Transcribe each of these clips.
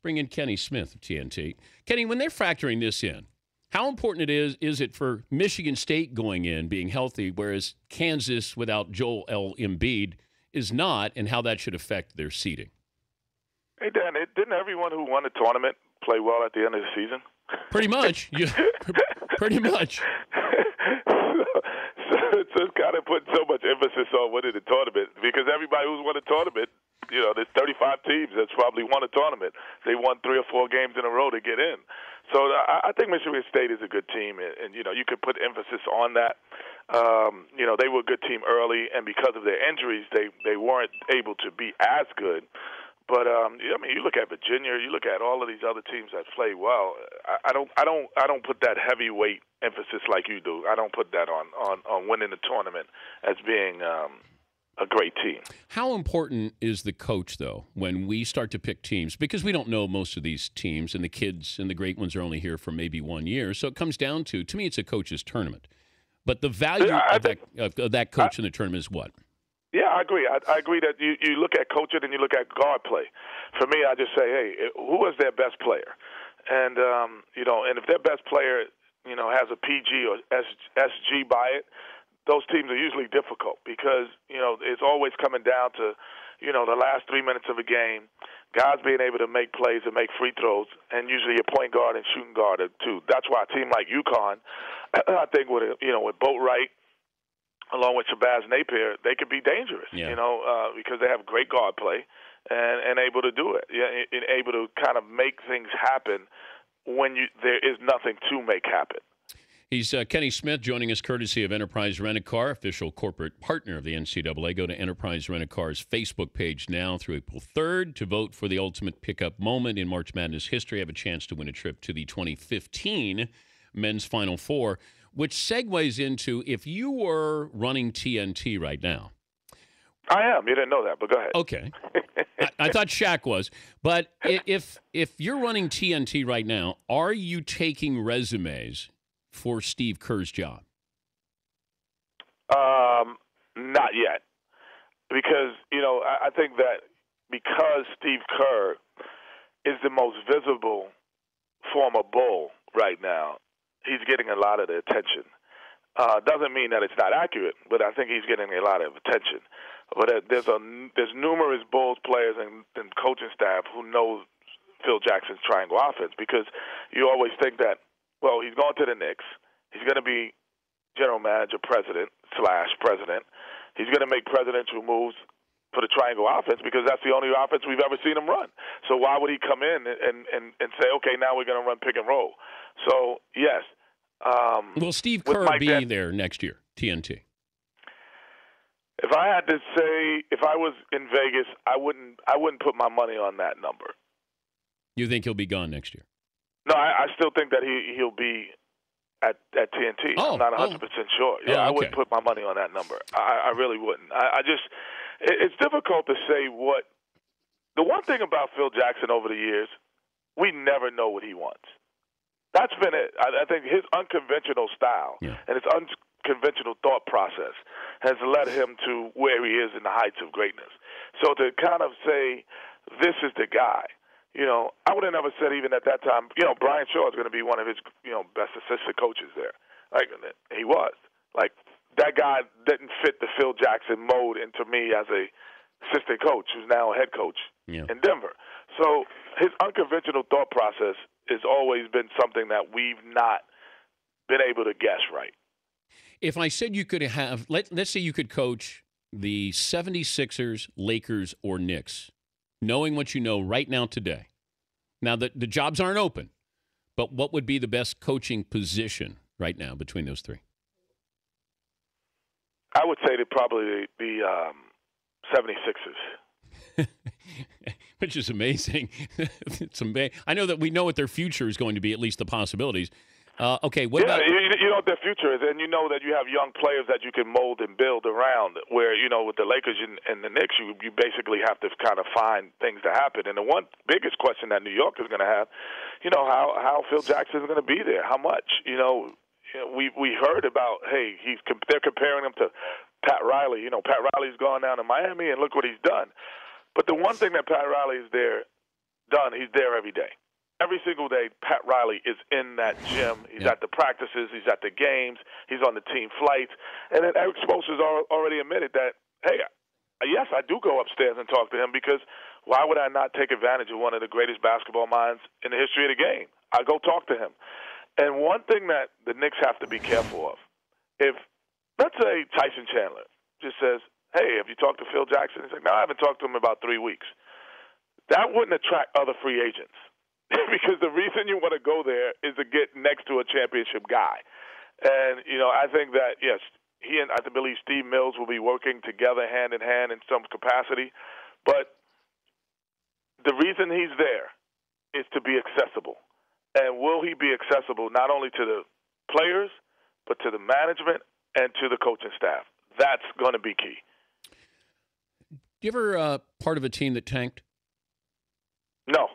bring in Kenny Smith of TNT. Kenny, when they're factoring this in, how important is it for Michigan State going in being healthy, whereas Kansas without Joel Embiid is not, and how that should affect their seeding? Hey, Dan, didn't everyone who won the tournament play well at the end of the season? Pretty much. Pretty much. So it's kind of putting so much emphasis on winning the tournament because everybody who's won a tournament, there's 35 teams that's probably won a tournament. They won 3 or 4 games in a row to get in. So I think Michigan State is a good team, and you could put emphasis on that. They were a good team early, and because of their injuries, they weren't able to be as good. But you look at Virginia, you look at all of these other teams that play well. I don't put that heavyweight emphasis like you do. I don't put that on winning the tournament as being a great team. How important is the coach, though, when we start to pick teams? Because we don't know most of these teams, and the kids and the great ones are only here for maybe 1 year. So it comes down to me, it's a coach's tournament. But the value of that coach in the tournament is what? Yeah, I agree. I agree that you look at coaching and you look at guard play. For me, I just say, hey, who is their best player? And, and if their best player, has a PG or SG by it, those teams are usually difficult because, it's always coming down to, the last 3 minutes of a game, guys being able to make plays and make free throws, and usually a point guard and shooting guard too. That's why a team like UConn, I think with Boatwright, along with Shabazz Napier, they could be dangerous, because they have great guard play and able to do it, and able to kind of make things happen when there is nothing to make happen. He's Kenny Smith joining us courtesy of Enterprise Rent-A-Car, official corporate partner of the NCAA. Go to Enterprise Rent-A-Car's Facebook page now through April 3rd to vote for the ultimate pickup moment in March Madness history. Have a chance to win a trip to the 2015 Men's Final Four, which segues into if you were running TNT right now. I am. You didn't know that, but go ahead. Okay. I thought Shaq was. But if you're running TNT right now, are you taking resumes for Steve Kerr's job? Not yet. Because, I think that because Steve Kerr is the most visible former Bull right now, he's getting a lot of the attention. Doesn't mean that it's not accurate, but I think he's getting a lot of attention. But there's numerous Bulls players and coaching staff who know Phil Jackson's triangle offense because you always think that, well, he's going to the Knicks. He's going to be general manager, president. He's going to make presidential moves for the triangle offense because that's the only offense we've ever seen him run. So why would he come in and say, okay, now we're going to run pick and roll? So, yes. Will Steve Kerr be there next year, TNT? If I had to say, if I was in Vegas, I wouldn't put my money on that number. You think he'll be gone next year? No, I still think that he'll be at TNT. I'm not 100% sure. Yeah, okay. I wouldn't put my money on that number. I really wouldn't. It's difficult to say what. The one thing about Phil Jackson over the years, we never know what he wants. That's been it. I think his unconventional style and his unconventional thought process has led him to where he is in the heights of greatness. So to kind of say, this is the guy, I would have never said even at that time, Brian Shaw is going to be one of his, best assistant coaches there. Like, he was. Like, that guy didn't fit the Phil Jackson mode into me as a assistant coach who's now a head coach in Denver. So his unconventional thought process has always been something that we've not been able to guess right. If I said you could have, let's say you could coach the 76ers, Lakers, or Knicks, knowing what you know right now today. Now, the jobs aren't open, but what would be the best coaching position right now between those three? I would say it'd probably be 76ers. Which is amazing. It's amazing. I know that we know what their future is going to be, at least the possibilities. Okay, what about... You know what their future is, and you know that you have young players that you can mold and build around, where, with the Lakers and the Knicks, you basically have to kind of find things to happen. And the one biggest question that New York is going to have, how Phil Jackson is going to be there, how much, we heard about, hey, they're comparing him to Pat Riley. Pat Riley's gone down to Miami, and look what he's done. But the one thing that Pat Riley is there done, he's there every day. Every single day, Pat Riley is in that gym. He's at the practices. He's at the games. He's on the team flights. And then Erik Spoelstra's already admitted that, hey, yes, I do go upstairs and talk to him because why would I not take advantage of one of the greatest basketball minds in the history of the game? I go talk to him. And one thing that the Knicks have to be careful of, if, let's say, Tyson Chandler just says, hey, have you talked to Phil Jackson? He's like, no, I haven't talked to him in about 3 weeks. That wouldn't attract other free agents because the reason you want to go there is to get next to a championship guy. And, I think that, yes, he and I believe Steve Mills will be working together hand in hand in some capacity. But the reason he's there is to be accessible. And will he be accessible not only to the players, but to the management and to the coaching staff? That's going to be key. You ever part of a team that tanked? No,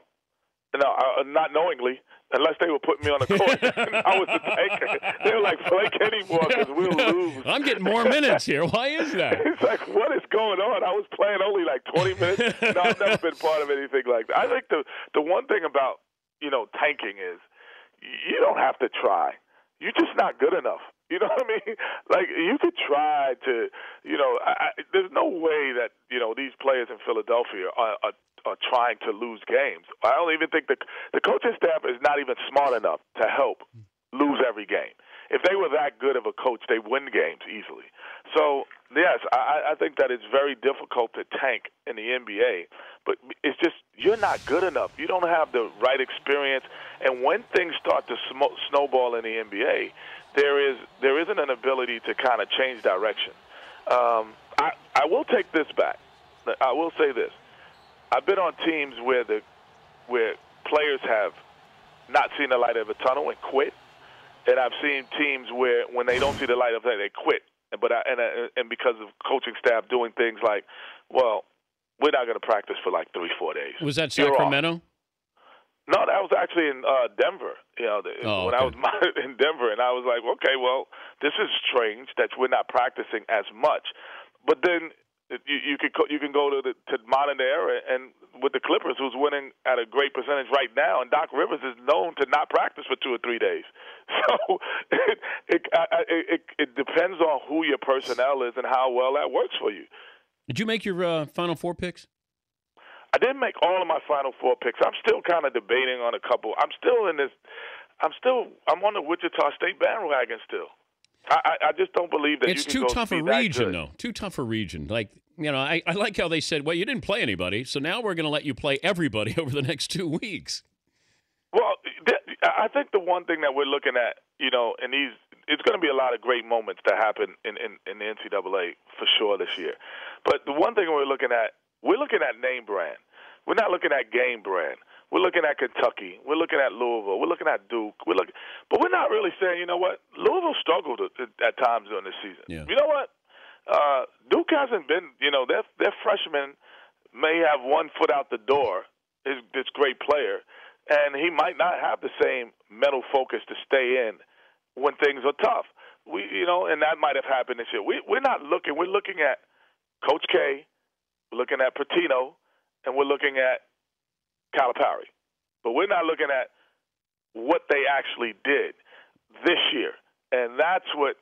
not knowingly, unless they were putting me on the court. I was the tanker. They were like, play Kenny more because we'll lose. I'm getting more minutes here. Why is that? It's like, what is going on? I was playing only like 20 minutes. No, I've never been part of anything like that. I think the one thing about, tanking is you don't have to try. You're just not good enough. You know what I mean? Like, you could try to, there's no way that, these players in Philadelphia are trying to lose games. I don't even think the coaching staff is not even smart enough to help lose every game. If they were that good of a coach, they win games easily. So, yes, I think that it's very difficult to tank in the NBA, but it's just you're not good enough. You don't have the right experience. And when things start to snowball in the NBA, there isn't an ability to kind of change direction. I will take this back. I will say this. I've been on teams where players have not seen the light of a tunnel and quit, and I've seen teams where when they don't see the light of day, they quit. And because of coaching staff doing things like, well, we're not going to practice for like 3-4 days. Was that Sacramento? No, that was actually in Denver. When I was in Denver, and I was like, okay, well, this is strange that we're not practicing as much. But then you can go to modern day era and with the Clippers, who's winning at a great percentage right now, and Doc Rivers is known to not practice for 2 or 3 days. So it depends on who your personnel is and how well that works for you. Did you make your Final Four picks? I didn't make all of my Final Four picks. I'm still kind of debating on a couple. I'm on the Wichita State bandwagon still. I just don't believe that it's you can too tough a region, though. Too tough a region. Like, I like how they said, well, you didn't play anybody, so now we're going to let you play everybody over the next 2 weeks. Well, I think the one thing that we're looking at, in these, it's going to be a lot of great moments that happen in the NCAA for sure this year. But the one thing we're looking at name brand. We're not looking at game brand. We're looking at Kentucky. We're looking at Louisville. We're looking at Duke. But we're not really saying, you know what, Louisville struggled at times during this season. Yeah. You know what? Duke hasn't been, their freshmen may have 1 foot out the door, this great player, and he might not have the same mental focus to stay in when things are tough. And that might have happened this year. We're not looking. We're looking at Coach K, we're looking at Pitino, and we're looking at Calipari. But we're not looking at what they actually did this year. And that's what,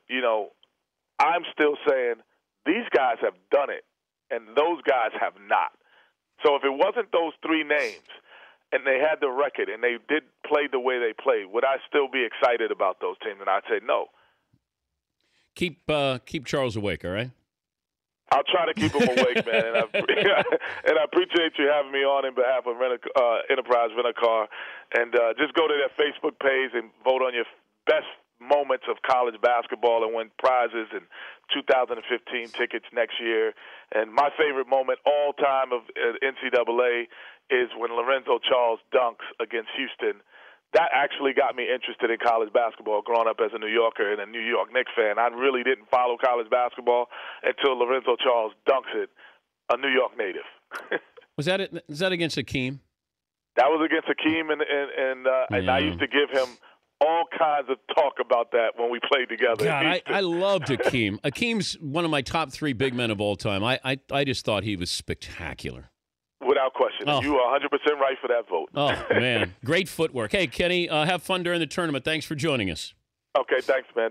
I'm still saying these guys have done it, and those guys have not. So if it wasn't those 3 names and they had the record and they did play the way they played, would I still be excited about those teams? And I'd say no. Keep Charles awake, all right? I'll try to keep him awake, man. And I appreciate you having me on in behalf of Enterprise Rent-A-Car. And just go to their Facebook page and vote on your best moments of college basketball and win prizes and 2015 tickets next year. And my favorite moment all time of NCAA is when Lorenzo Charles dunks against Houston. That actually got me interested in college basketball growing up as a New Yorker and a New York Knicks fan. I really didn't follow college basketball until Lorenzo Charles dunks it, a New York native. Was that against Hakeem? That was against Hakeem, and I used to give him all kinds of talk about that when we played together. God, I loved Hakeem. Hakeem's one of my top 3 big men of all time. I just thought he was spectacular. without question. Oh. You are 100% right for that vote. Oh, man. Great footwork. Hey, Kenny, have fun during the tournament. Thanks for joining us. Okay, thanks, man.